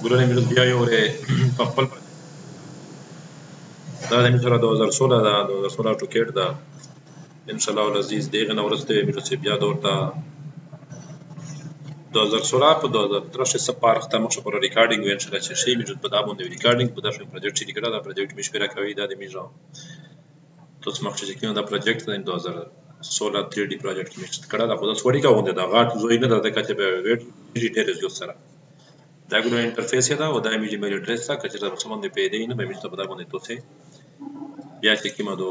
ګلونه مې بیا یو په خپل دا د میټر 2016 دا 2016 AutoCAD دا ان شاء الله العزیز دغه نو ورسته مې بیا دورته 2016 په 2013 سه پارخته مخ پر ریکارډینګ وین شله چې شی مې په دا باندې ریکارډینګ په داسې پروجیکټ چې کړه دا پروجیکټ مې شپره کوي دا د میژه تاسو مخ چې کینو دا پروجیکټ د 2016 3D پروجیکټ مې کړه دا خو دا سوري کا ونده دا غاټ زوی نه دا کته به ویټ ډیټیلز یو سره دا ګلو انټرفیس دا او دا مې ایمیل اډرس تا کچې دا څه باندې پیدا نه به مې ته په دا باندې توسه بیا چې کیمه دو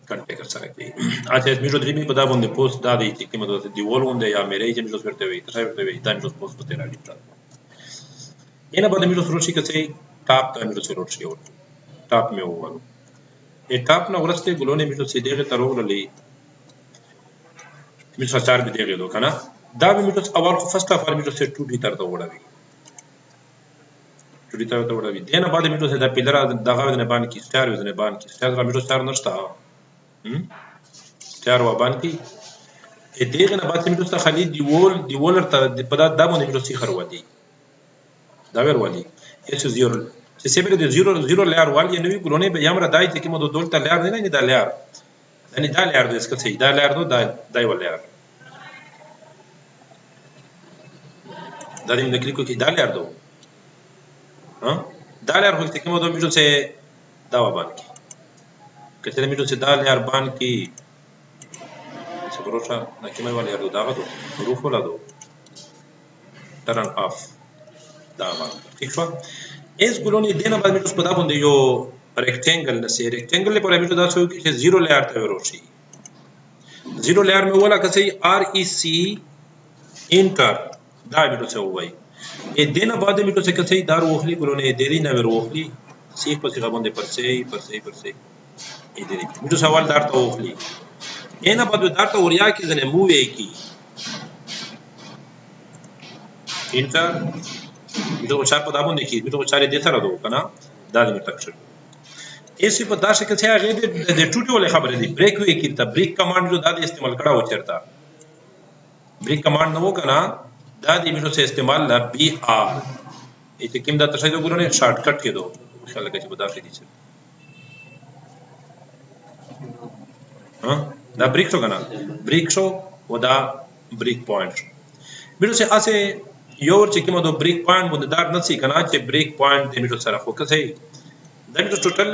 کنټیکټ سره کوي اته مې جو درې مې په دا باندې پوسټ دا دی چې کیمه دو دیوال ونده یا مې چې مې ورته وي تاسو ورته وي دا مې پوسټ ته راځي ینه باندې مې سروشي کته ټاپ ته مې سروشي او ټاپ مې ووالو ای ټاپ نه ورسته ګلونه مې څه دیغه تر وغلې مې څه چار به دیغه دو کنه دا به مې اول خو فرست اف مې څه 2D تر ته وړاوي 2D تر ته وړاوي دنه بعد مې څه دا پیلر دغه نه باندې کې ستار وزنه باندې کې ستار مې څه نشته ستار و باندې کې ا دیغه نه بعد مې څه خالي دیوال ته په دا باندې مې څه خروادي دا ور ودی اس 0 چې سیبره د 0 لار والی نو ګلونه به یمره دای ته کوم د دولت لار نه نه دا لار یعنی دا لار د اسکه صحیح دا لار نو دای ول لار دا دې د کلیکو کې دا لار دو ها دا لار هو چې کوم د میټو څه دا و باندې کله میټو څه دا لار باندې څه پروسه نه کومه ول لار دو دا غو روح ولا دو ټرن اف دا باندې ٹھیک شو اس ګلونی دینه باندې تاسو په دا باندې یو ریکټانګل نسې ریکټانګل لپاره موږ دا څه وکړو چې 0 لیئر ته ورشي 0 لیئر مې ولا کسي ار ای سی انټر دا موږ څه وایي ا دینه باندې موږ څه کسي دار وخلی ګلونی د دې نه وروخلی سیخ په څه باندې پر سي ا دې موږ سوال دار ته وخلی اینه باندې دار ته وریا کې ځنه مو وی کی انټر میټو چار په دا باندې کې میټو چارې د سره دو کنه دا دې تک شو ایسې په داسې کې چې هغه د ټوټو له خبرې دی بریک وی کې ته بریک کمانډ جو دا دې استعمال کړه و چرتا بریک کمانډ نو کنه دا دې میټو څه استعمال لا بی ار چې کوم دا تاسو ګورئ شارټ کټ کې دو ان شاء الله کې په داسې دي ها دا بریک شو کنه بریک شو و دا بریک پوینټ میټو څه اسه یو چې کومه د بریک پوینټ باندې دار نسی کنه چې بریک پوینټ د میټو سره فوکس هي دا میټو ټوټل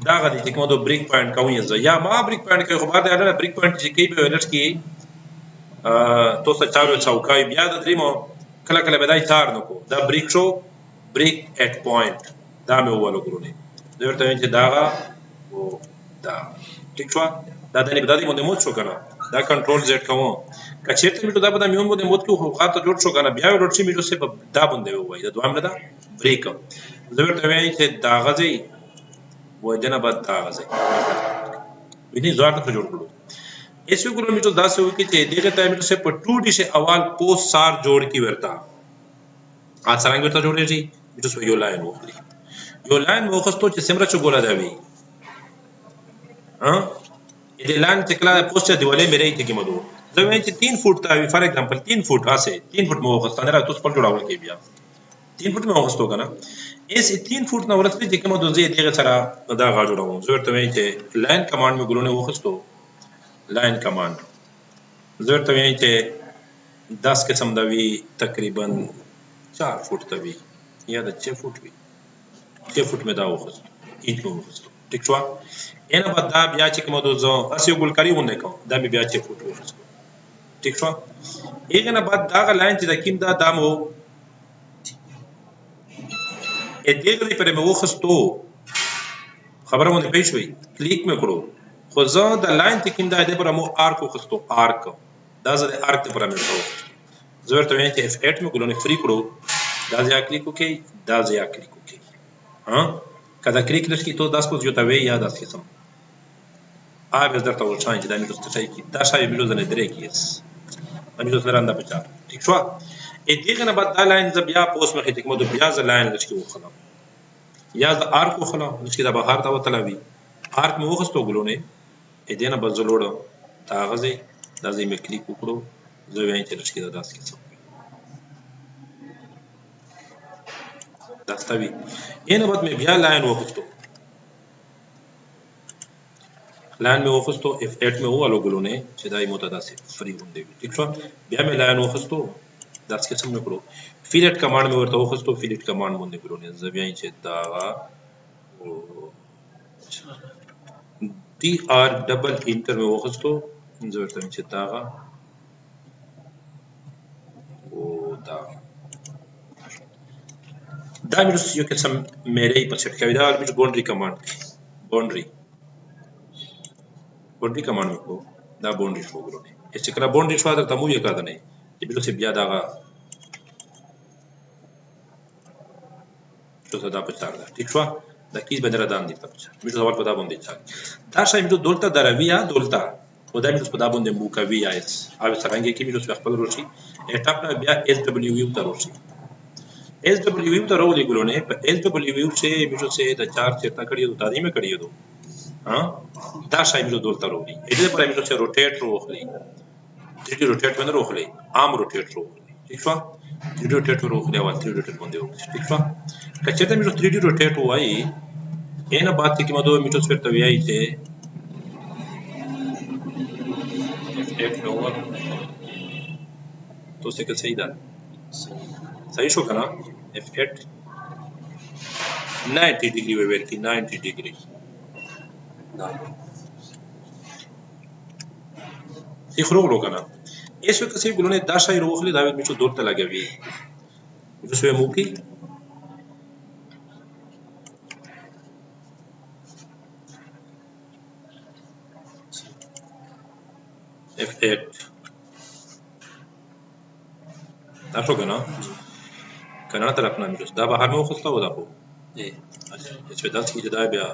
دا غدي چې کومه د بریک پوینټ کوي یا ما بریک پوینټ کوي خو بعد دا بریک پوینټ چې کوي په ولټ کې تو څه چارو څوکای بیا د دریمو کله کله بدای تار نو کو دا بریک شو بریک اټ پوینټ دا مې ووالو ګورونی دا ورته چې دا او دا ټیک شو دا د نه بدای باندې مو شو کنه دا کنټرول زد کوم کچېرته میټو دا په میون باندې موت کې خو خاطر جوړ شو کنه بیا ورته میټو سه دا باندې وای دا دوام نه دا بریک زه ورته وایم چې دا غزي وای دنه بعد دا غزي ویني ځوړ ته جوړ کړو ایسو ګلو میټو دا سه وای چې دغه ټایم میټو سه په 2D سے اول پوسټ سار جوړ کی ورتا ا څنګه ورته جوړې شي میټو سو یو لاین وخلی یو لاین وخستو چې سمره چ ګولا دا وی ها دې لاین چې کله پوسټ دیوالې مې راځي کې مدو زه وایم چې 3 فوټ تا فار ایگزامپل 3 فوټ راسه 3 فوټ مو وخستانه را تاسو په جوړاول کې بیا 3 فوټ مو وخستو کنه اس 3 فوټ نو ورته چې کوم دوزه دغه سره دا غا جوړاوم زه ورته وایم چې لاین کمانډ مې ګلونه وخستو لاین کمانډ زه ورته وایم چې 10 قسم دا وی تقریبا 4 فوټ تا وی یا د 6 فوټ وی 6 فوټ مې دا وخستو اینټ مو وخستو ټیک شو اینه بعد دا بیا چې کوم دوزه اسی ګل کاری ونه کوم دا مې بیا 6 فوټ وخستو ٹھیک شو ایک نه بعد دا لاین چې د کیم دا دامو ا دې غوړي پر مو وخستو خبره مونږ پېښ وی کلیک مې کړو خو زه د لاین چې کیم دا دې پر مو آرک وخستو آرک دا زه آرک پر مې وخستو زه ورته وایم چې F8 مې ګلونه فری کړو دا ځای کلیک وکي دا ځای کلیک وکي ها کله کلیک لشي ته 10 پوز یو تا وی یا 10 قسم آبز درته ورچاین چې دا مې دوست شي کی دا شای بلوز نه درې کیس مې دوست لراندا بچا ٹھیک شو ا دې نه بعد دا لاین ز بیا پوسټ مخې ټیک مو د بیا ز لاین لشي وخلا یا ز آرک وخلا لشي دا بهر تا وتلوي آرک مې وخستو ګلونه ا دې نه بز لوړ تا غزي دا زې مې کلیک وکړو زه وایم چې لشي دا 10 کیس دا ستوي اینه بعد مې بیا لاین وخستو لاین مې وخستو F8 مې ووالو ګلونه چې دای مو ته داسې فری غوندې وي ټیک شو بیا مې لاین وخستو داسې قسم نه کړو فیلټ کمانډ مې ورته وخستو فیلټ کمانډ باندې ګلونه زه بیا چې دا D R double inter में वखस्तो زه ورته چې دا او دا مې یو قسم مېرې په سیټ کوي دا مې باونډري کمانډ باونډري کمانډ کو دا باونډري شو ګلونه چې کله باونډري شو درته مو یې کاده نه چې بل څه بیا دا څه دا په چار ده ٹھیک شو da chi vedrà danni mi sono volta da bonde da sai mi dolta da via dolta o da mi spoda bonde buka via es ave sarange ki mi so spal roshi etap na bia SW ta roshi SW ta roli gulone SW se mi so se da char cheta kadiyo da di me kadiyo do ha da sai mi dolta roli ede पर mi so se rotate rokhli 3D rotate bande rokhli arm rotate rokhli ठीक है 3D rotate rokhli awa 3D rotate bande ठीक है कच्चे में जो 3D rotate हुआ ही ये ना बात थी कि मधु मीटर स्क्वायर तो यही थे F8 ओवर तो से कैसे इधर सही शो करना F8 90 डिग्री वेवर की 90 डिग्री एक रोक लो करना इस वक्त कैसे गुलों ने 10 ही रोक ली दावेद मीटर दो तक लगे हुए जो स्वयं मुकी F8 دا شو کنه کنه طرف نه میشه دا بهر مو خسته و دا خو چې داس کې دا بیا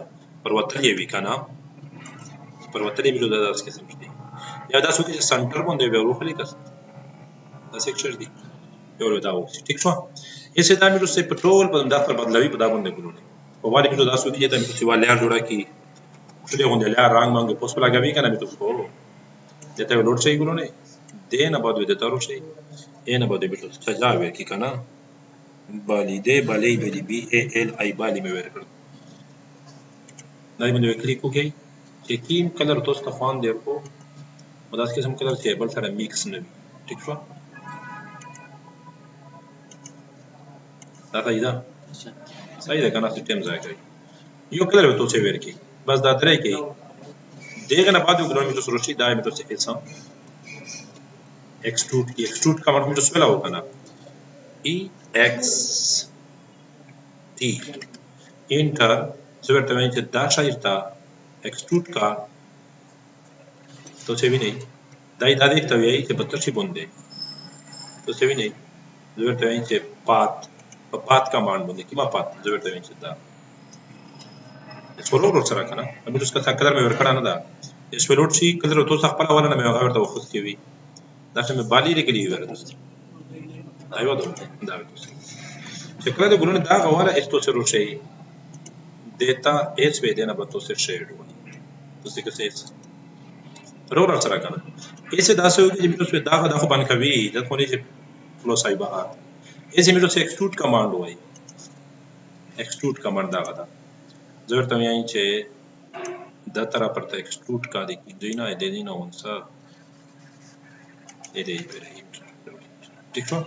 پروتلې وی کنه پروتلې میلو دا داس کې سمجھتي یا دا سو کې سنټر باندې به روخلې کس دا سیکشن دی یو دا و ٹھیک شو ایسے دا میلو سے پټرول په دا پر بدلوي په دا باندې ګلونه په واره میلو دا سو کې دا میلو چې ولیا جوړه کی خو دې غونډه لیا رنگ مانګ پوس په لګوي کنه میلو کو देता है लोड चाहिए गुलों ने देना बाद में देता रोड चाहिए ये ना बाद में तो सजा हुआ कि कना बाली दे बाली बेली BALI बाली में वेर कर नहीं बंदे क्लिक हो गई चेकिंग कलर तो उसका फान दे को मदास के सम कलर टेबल सारा मिक्स में ठीक है दादा इधर सही है कना सिस्टम जाएगा यो कलर तो से वेर की बस दादरे की देखना ना बाद में ग्राउंड में तो सुरक्षित दाएं में तो से ऐसा एक्सट्रूड का मतलब तो स्पेल होगा ना EXT इंटर सवेर तमें जो दाशा इरता एक्सट्रूड का तो से भी नहीं दाई दादी तवे आई से बत्तर सी बंदे तो से भी नहीं सवेर तमें जो पाथ का मान बंदे किमा पाथ सवेर तमें जो दा सोलो रोड सरा कना अभी उसका कलर में वर्कड़ा ना दा इस पे रोड सी कलर तो सखपला वाला ना मैं अगर तो खुद की भी दाशा में बाली रे के लिए वर दोस्त आयो तो दा चक्कर तो गुलों ने दा वाला इस तो से रोड से देता एस पे देना बतो से शेड होनी तो से कैसे रोड सरा कना ऐसे दास हो कि उस पे दा को बन कभी जब कोनी से फ्लो साई बाहर ऐसे में तो से एक्सट्रूड कमांड हुआ एक्सट्रूड कमांड दा था जरूरत में आई चे दा तरह पर तक एक्सट्रूड का देखी देना है देना उनसा ये दे पे रही ठीक है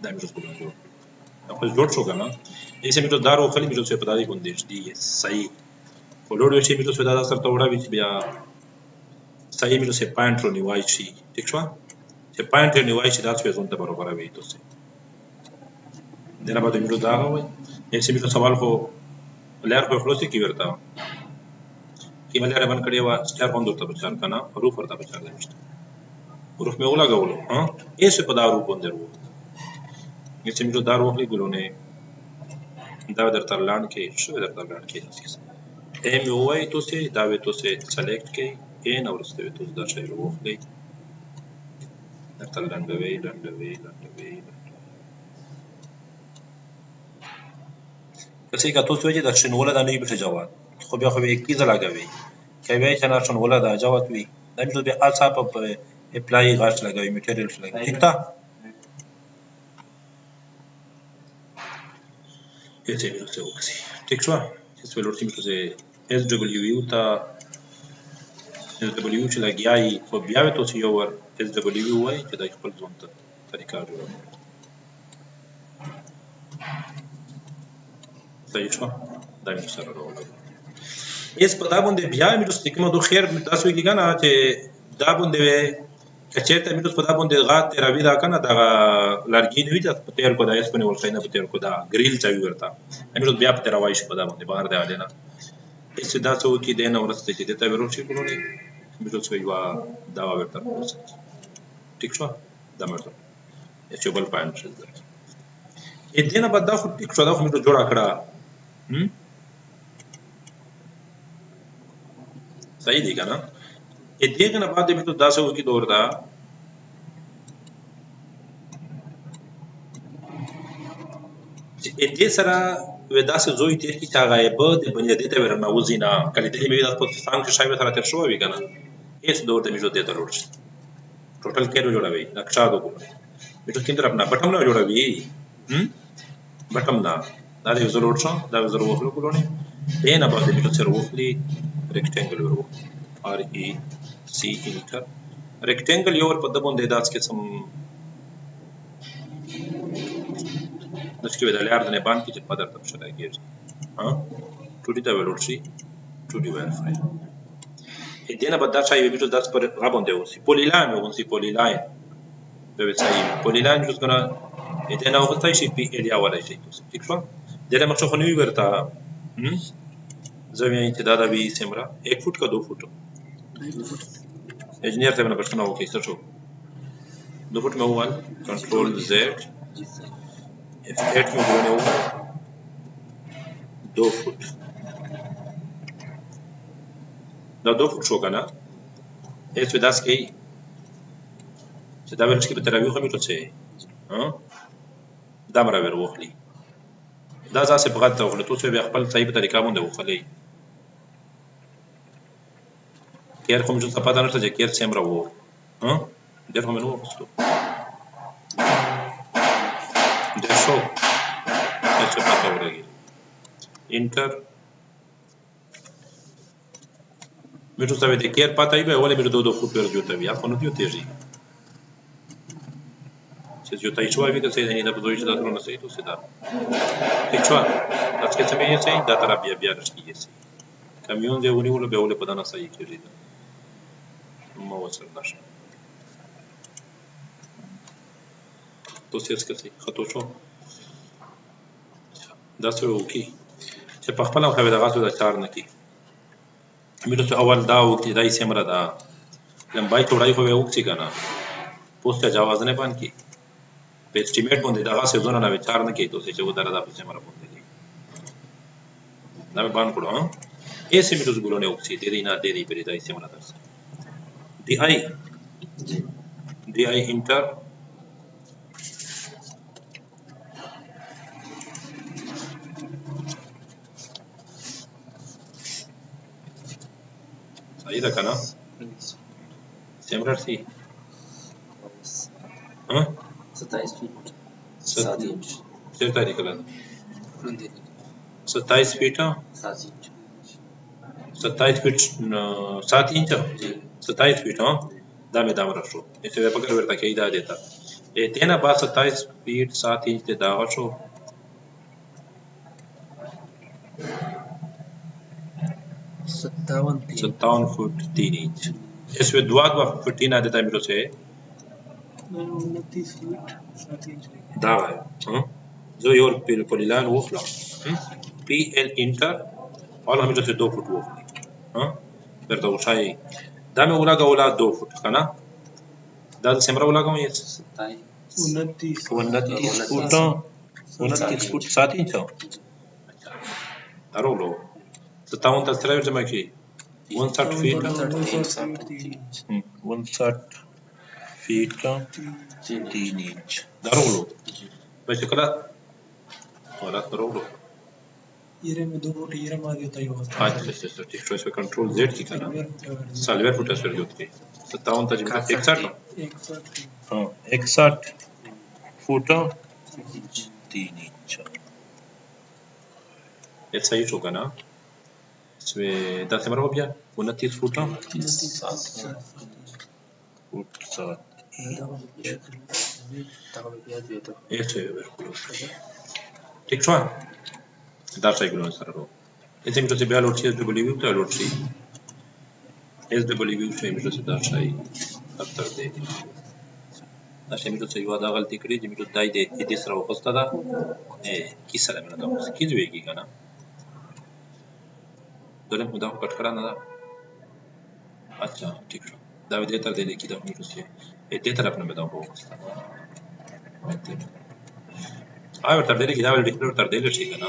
दाम जो को बोलो अब लोड शो करना ऐसे में तो दारो खाली में से पता नहीं कौन देश दी है सही को लोड वैसे में तो से दादा सर तो बड़ा बीच बिया सही में से पॉइंट रो निवाई छी ठीक है से पॉइंट रो निवाई छी दास पे जोन ते बराबर है तो से देना बाद में तो दागा हुआ ऐसे में तो सवाल को लेयर को फ्लो से की करता कि मलेर बन कड़े वा स्टार बंद होता बचार का ना रूफ करता बचार दे रूफ में ओला गावलो हां ऐसे पदा रूफ बंद रो ऐसे में तो दार वखली गुलो ने दावे दर तरलान के शो दर तरलान के एम ओवाई तो से दावे तो से सेलेक्ट के एन और उससे तो दर से वखली दर तरलान गवे कसे का तो सोचे दर्शन वला दा नहीं बिठ जवाब خو بیا خو یک کیزه لګوي کوي چې ناشون ولا دا جواب وي دا مې بیا ال صاحب په اپلای غاښ لګوي میټیریل لګوي ٹھیک تا ऐसे भी उसे ओक्सी ठीक हुआ इस वेलोड से मुझे SW था SW چې لګیاي خو بیا به تاسو یو ور SW وای چې د خپل ځون ته طریقه جوړوي صحیح شو دا مې سره راوړل اس په دا باندې بیا مې تاسو کومه دوه خیر تاسو کې کنه چې دا باندې کچېته مې تاسو په دا باندې غات راوي دا کنه دا لارګي نه وي چې په تیر کو دا اس په ور خینه په تیر کو دا ګریل چاوي ورته مې بیا په تیر وای شو په دا باندې بهر دی علينا اس دا څو کې دینه ورسته چې ته ورو شي کولونی مې تاسو یو دا ورته ټیک شو دا مرته چې بل پاین شي ا دینه بعد دا خو ټیک شو دا خو مې جوړا کړه صحیح دی کنه ا دې نه بعد مې ته 10 کې دور دا چې ا دې سره ودا سه زوی تیر کی تا غایب د بنیادی ته ورنه وزینا کله دې مې د خپل ستان کې شایو سره تر شو وی کنه اس دور ته مې جو ته ضرور شي ټوټل کېرو جوړوي نقشہ دو کو مې ته کیندر خپل بټم نه جوړوي بټم دا دا یو ضرور شو دا ضرور وخلو کولونه دې نه بعد مې ته سره وخلي rectangle ورو REC انټر rectangle یو په دبون د داس کې سم نشکې د لار د نه باندې چې په درته شته کېږي ها 2D ته ورول شي 2D verify دینه بعد دا شای ویډیو داس پر غابون دی اوسې پولیلاین اوسې پولیلاین به وسای پولیلاین جوړ کنه دینه اوسې شي پی ال یا ولا شي ٹھیک شو دینه مخ خو نیو ورته زمین چې دا د وی سیمرا 1 فوټ کا 2 فوټ انجینیر ته نه پښتنه وکي څه شو 2 فوټ مې ووال کنټرول زد F8 में बोलने हो 2 फुट دا 2 फुट होगा ना اس ودا سکی چې دا ورچ کې به تراویح هم ټوڅه ها دا مرا ور وخلی دا ځاسه بغد ته وخلی توڅه به خپل صحیح طریقه باندې وخلی کیر کوم چې پتا نه چې کیر سم راو ها ډېر هم نو وستو देखो ऐसे पता हो रही इंटर मेरे साथ देखिए केयर पता ही है वाले मेरे 2 फुट पर जो तभी आपको नहीं होती है से जो ताई छुआ भी तो से नहीं ना तो इसे दातरों ने सही तो सीधा ठीक छुआ आज के समय ये सही दातरा बिया रखी है सही कमियों जे उन्हीं वाले बेवले पता ना सही के लिए मौसम नशा तो سیس کې خطو شو دا څه وکي چې په خپل خو دغه څه د کار نه کی مې ته اول دا وکي دای سیمره دا لمبای توړای خو وکي کنه پوسټه جواز نه پان کی په اسټیمیټ باندې دغه څه ځونه نه وچار نه کی ته چې و دردا په سیمره باندې دا مې بان کړو ا سیمې روز ګلونه وکي دې نه دې په دای سیمره درس دی آی انټر صحیح ده کنه سیمرر سی ها 27 فیټ 7 انچ څه تاریخ کړه 27 فیټ 7 انچ 27 فیټ 7 انچ 27 فیټ ها دا مې دامر شو چې په کار ورته کې دا دیتا ته نه با 27 فیټ 7 انچ ته دا شو 57 फुट 3 इंच इसमें दुआ फुट ना देता मेरे से 29 फुट 7 इंच دا ها زه یو پولیلان وخلا پی ال انټر اول هم ته 2 فوټ وخلی ها درته وشای دا مې ولاګه 2 فوټ کنه دا سمره ولاګم یې 29 فوټ 7 انچ darolo 57 تر سره جمع کی 160 فیټ 160 فیټ 3 انچ darolo بس کله ولا darolo یره مې 2 فوټ یره ما دیتا یو اچھا ٹھیک ہے اس پہ کنٹرول زیڈ کی کرنا سالویر فوٹ اس پر جو تھی 57 تک 61 ہاں 61 فوٹ 3 انچ ये सही होगा ना इसमें 10 नंबर हो गया 29 फुट ना 7 este ठीक شو dar sai quello sarà esempio se bello ci da boliviu da lo ci es da boliviu se mi se dar sai after de عشان mi se یو دا غلطی کړی چې mi دای دې سره وخسته ده کی سره مې دا اوس کی جوړیږي کنه دله مو دا کټ کړه نه ده اچھا ٹھیک شو دا دې تر دې کې دا mi se دې طرف نه مې دا وخسته آیا تر دې کې دا ول ډیکلر تر دې شي کنه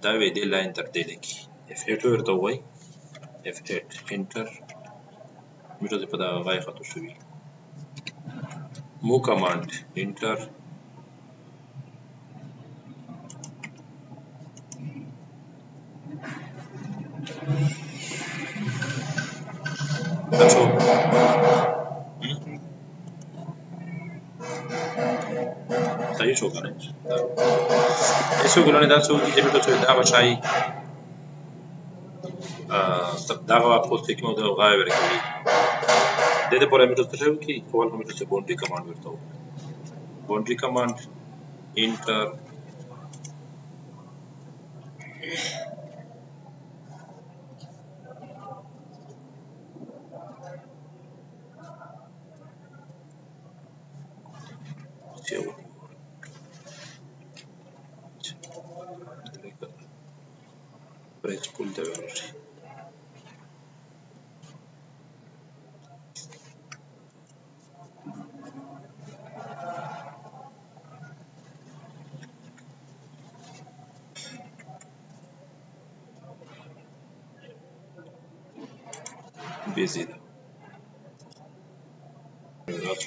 دا وی دې لاین تر دې کې F8 ورته وای F8 انټر میټو په دا غای خاطر شوی مو کمانډ انټر تاسو صحیح شو کنه eso ګلونه دا څو دي چې میټو دا بچای دا غوا پوسټ کې مو دا غای ورکوي د دې په اړه میټو څه کوي کول کوم چې باونډري کمانډ ورته باونډري کمانډ انټر Press pull the velocity. Busy.